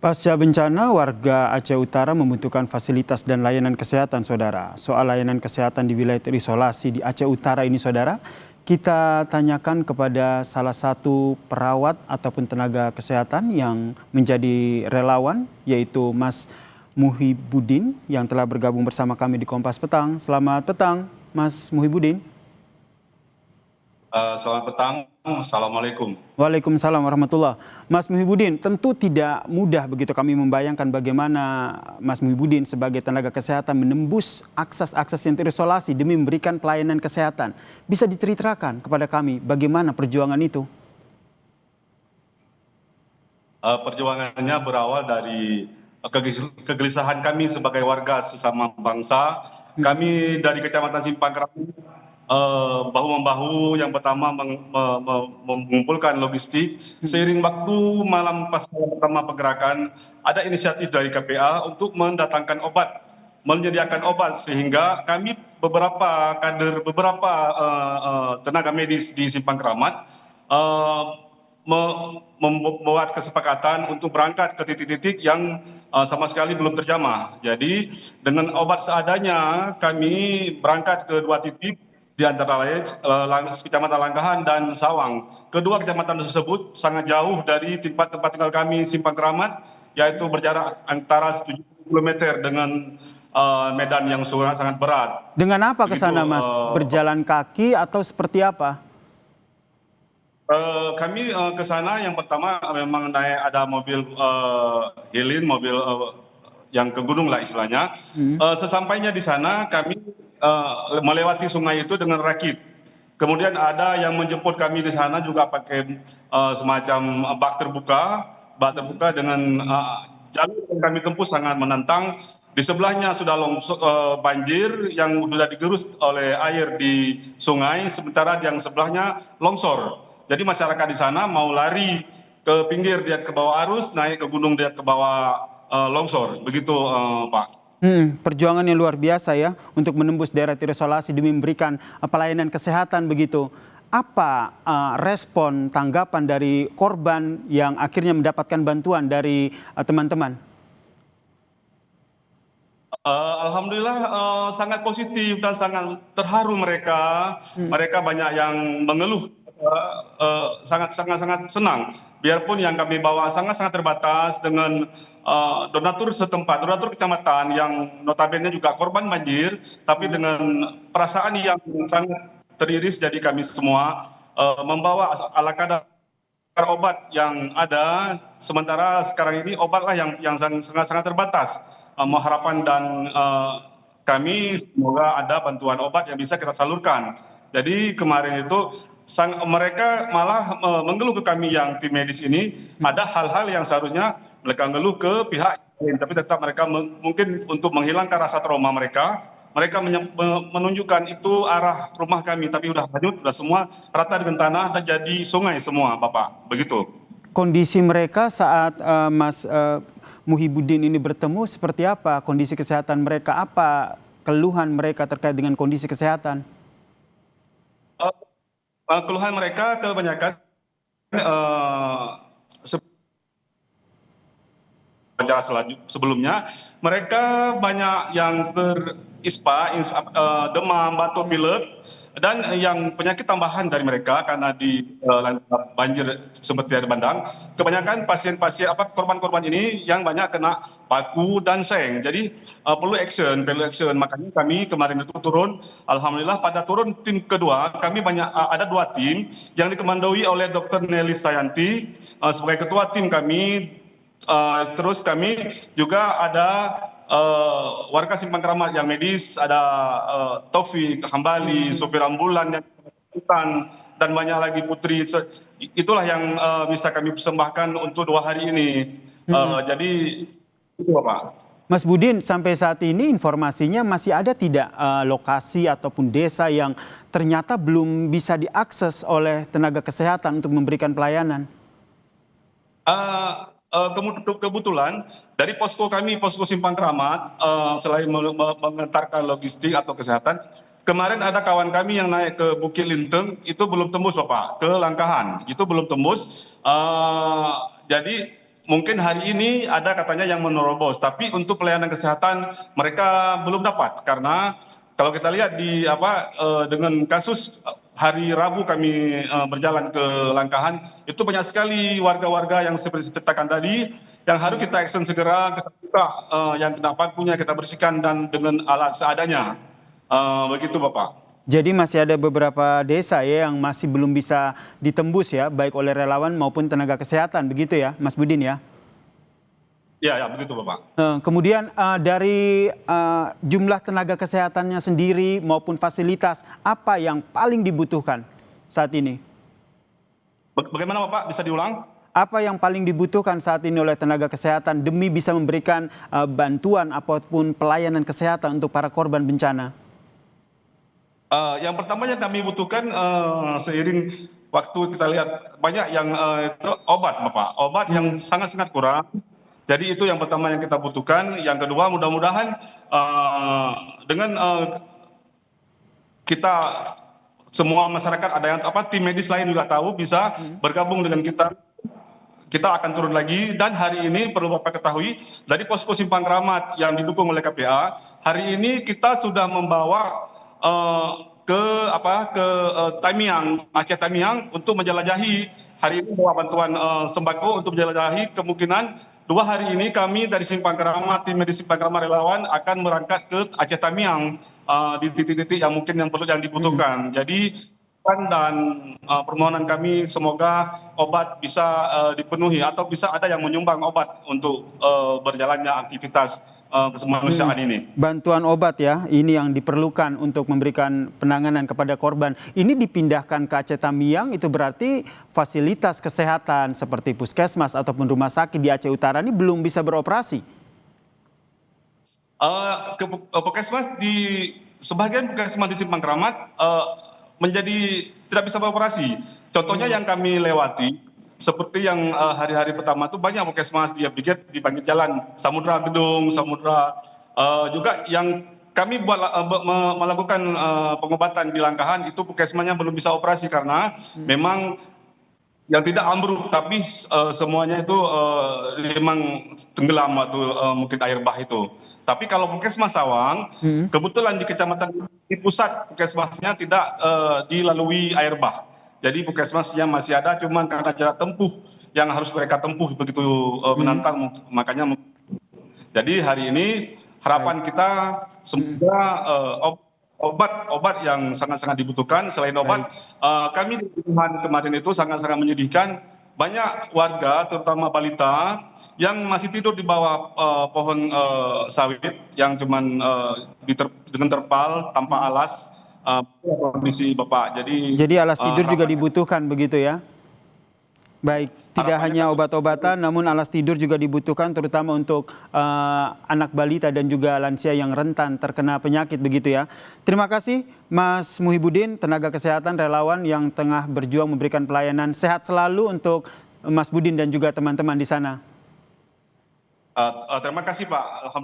Pasca bencana, warga Aceh Utara membutuhkan fasilitas dan layanan kesehatan, Saudara. Soal layanan kesehatan di wilayah terisolasi di Aceh Utara ini, Saudara, kita tanyakan kepada salah satu perawat ataupun tenaga kesehatan yang menjadi relawan, yaitu Mas Muhibudin, yang telah bergabung bersama kami di Kompas Petang. Selamat petang, Mas Muhibudin. Selamat petang, Assalamualaikum. Waalaikumsalam warahmatullah. Mas Muhibudin, tentu tidak mudah begitu kami membayangkan bagaimana Mas Muhibudin sebagai tenaga kesehatan menembus akses-akses yang terisolasi demi memberikan pelayanan kesehatan. Bisa diceritakan kepada kami bagaimana perjuangan itu? Perjuangannya berawal dari kegelisahan kami sebagai warga sesama bangsa. Kami dari Kecamatan Simpang Kerapu bahu-membahu yang pertama mengumpulkan logistik. Seiring waktu malam pertama pergerakan, ada inisiatif dari KPA untuk mendatangkan obat, menyediakan obat, sehingga kami beberapa kader, beberapa tenaga medis di Simpang Keramat membuat kesepakatan untuk berangkat ke titik-titik yang sama sekali belum terjamah. Jadi dengan obat seadanya kami berangkat ke dua titik, di antara lain Kecamatan Langkahan dan Sawang. Kedua kecamatan tersebut sangat jauh dari tempat tinggal kami Simpang Keramat, yaitu berjarak antara 70 km dengan medan yang sangat berat. Dengan apa ke sana, Mas? Berjalan kaki atau seperti apa? Kami ke sana yang pertama memang naik ada mobil Hilin, mobil yang ke gunung lah istilahnya. Sesampainya di sana kami melewati sungai itu dengan rakit. Kemudian ada yang menjemput kami di sana juga pakai semacam bak terbuka dengan jalur yang kami tempuh sangat menantang. Di sebelahnya sudah banjir yang sudah digerus oleh air di sungai, sementara yang sebelahnya longsor. Jadi masyarakat di sana mau lari ke pinggir dia ke bawah arus, naik ke gunung dia ke bawah longsor. Begitu, Pak. Perjuangan yang luar biasa ya untuk menembus daerah terisolasi demi memberikan pelayanan kesehatan begitu. Apa respon tanggapan dari korban yang akhirnya mendapatkan bantuan dari teman-teman? Alhamdulillah sangat positif dan sangat terharu mereka. Mereka banyak yang mengeluh, sangat senang. Biarpun yang kami bawa sangat terbatas dengan donatur setempat, donatur kecamatan yang notabene juga korban banjir, tapi dengan perasaan yang sangat teriris. Jadi kami semua membawa ala kadar obat yang ada, sementara sekarang ini obatlah yang sangat terbatas. Harapan dan kami semoga ada bantuan obat yang bisa kita salurkan. Jadi kemarin itu mereka malah mengeluh ke kami yang tim medis ini, ada hal-hal yang seharusnya mereka mengeluh ke pihak lain, tapi tetap mereka mungkin untuk menghilangkan rasa trauma mereka menunjukkan itu arah rumah kami, tapi udah hanyut, udah semua rata dengan tanah dan jadi sungai semua, Bapak. Begitu. Kondisi mereka saat Mas Muhibudin ini bertemu seperti apa? Kondisi kesehatan mereka apa? Keluhan mereka terkait dengan kondisi kesehatan? Keluhan mereka kebanyakan sebelumnya mereka banyak yang demam, batuk pilek, dan yang penyakit tambahan dari mereka karena di banjir seperti ada bandang. Kebanyakan pasien-pasien korban-korban ini yang banyak kena paku dan seng. Jadi perlu action. Makanya kami kemarin itu turun. Alhamdulillah pada turun tim kedua kami ada dua tim yang dikemandoi oleh Dr. Nelly Sayanti sebagai ketua tim kami. Terus kami juga ada warga Simpang Keramat yang medis, ada Taufik Hambali, sopir ambulan yang dan banyak lagi Putri. Itulah yang bisa kami persembahkan untuk 2 hari ini. Jadi itu, Bapak. Mas Budin, sampai saat ini informasinya masih ada tidak lokasi ataupun desa yang ternyata belum bisa diakses oleh tenaga kesehatan untuk memberikan pelayanan? Kebetulan dari posko kami, posko Simpang Keramat, selain mengantarkan logistik atau kesehatan, kemarin ada kawan kami yang naik ke Bukit Linteng, itu belum tembus, Bapak, ke Langkahan, itu belum tembus. Jadi mungkin hari ini ada katanya yang menerobos, tapi untuk pelayanan kesehatan mereka belum dapat karena kalau kita lihat di dengan kasus hari Rabu kami berjalan ke Langkahan, itu banyak sekali warga-warga yang seperti ceritakan tadi yang harus kita action segera, kita buka yang kena pakunya kita bersihkan dan dengan alat seadanya. Begitu Bapak. Jadi masih ada beberapa desa ya yang masih belum bisa ditembus ya, baik oleh relawan maupun tenaga kesehatan, begitu ya Mas Budin ya? Ya, begitu Bapak. Kemudian dari jumlah tenaga kesehatannya sendiri maupun fasilitas, apa yang paling dibutuhkan saat ini? Bagaimana Bapak, bisa diulang? Apa yang paling dibutuhkan saat ini oleh tenaga kesehatan demi bisa memberikan bantuan apapun pelayanan kesehatan untuk para korban bencana? Yang pertama yang kami butuhkan seiring waktu kita lihat banyak yang itu obat Bapak, obat yang sangat-sangat kurang. Jadi itu yang pertama yang kita butuhkan. Yang kedua mudah-mudahan dengan kita semua masyarakat ada yang tim medis lain juga tahu bisa bergabung dengan kita. Kita akan turun lagi dan hari ini perlu Bapak ketahui dari posko Simpang Keramat yang didukung oleh KPA, hari ini kita sudah membawa ke Tamiang, Aceh Tamiang untuk menjelajahi hari ini bawa bantuan sembako untuk menjelajahi kemungkinan 2 hari ini kami dari Simpang Keramat, tim medis Simpang Keramat relawan akan berangkat ke Aceh Tamiang di titik-titik yang mungkin yang perlu yang dibutuhkan. Jadi dan permohonan kami semoga obat bisa dipenuhi atau bisa ada yang menyumbang obat untuk berjalannya aktivitas kemanusiaan ini. Bantuan obat ya, ini yang diperlukan untuk memberikan penanganan kepada korban. Ini dipindahkan ke Aceh Tamiang, itu berarti fasilitas kesehatan seperti puskesmas ataupun rumah sakit di Aceh Utara ini belum bisa beroperasi. Puskesmas sebagian puskesmas di Simpang Keramat menjadi tidak bisa beroperasi. Contohnya yang kami lewati, seperti yang hari-hari pertama itu banyak puskesmas di pinggir jalan, Samudra Gedung, Samudra juga yang kami melakukan pengobatan di Langkahan itu puskesmasnya belum bisa operasi karena memang yang tidak ambruk tapi semuanya itu memang tenggelam atau mungkin air bah itu. Tapi kalau puskesmas Sawang, kebetulan di kecamatan di pusat puskesmasnya tidak dilalui air bah. Jadi puskesmasnya masih ada, cuman karena jarak tempuh yang harus mereka tempuh begitu menantang, makanya. Jadi hari ini harapan kita semoga obat yang sangat-sangat dibutuhkan. Selain obat, kami di lingkungan kemarin itu sangat-sangat menyedihkan. Banyak warga, terutama balita, yang masih tidur di bawah pohon sawit yang cuman dengan terpal tanpa alas. Kondisi Bapak. Jadi alas tidur juga dibutuhkan begitu ya? Baik, tidak hanya obat-obatan, namun alas tidur juga dibutuhkan terutama untuk anak balita dan juga lansia yang rentan terkena penyakit begitu ya. Terima kasih Mas Muhibudin, tenaga kesehatan relawan yang tengah berjuang memberikan pelayanan. Sehat selalu untuk Mas Budin dan juga teman-teman di sana. Terima kasih Pak. Alhamdulillah.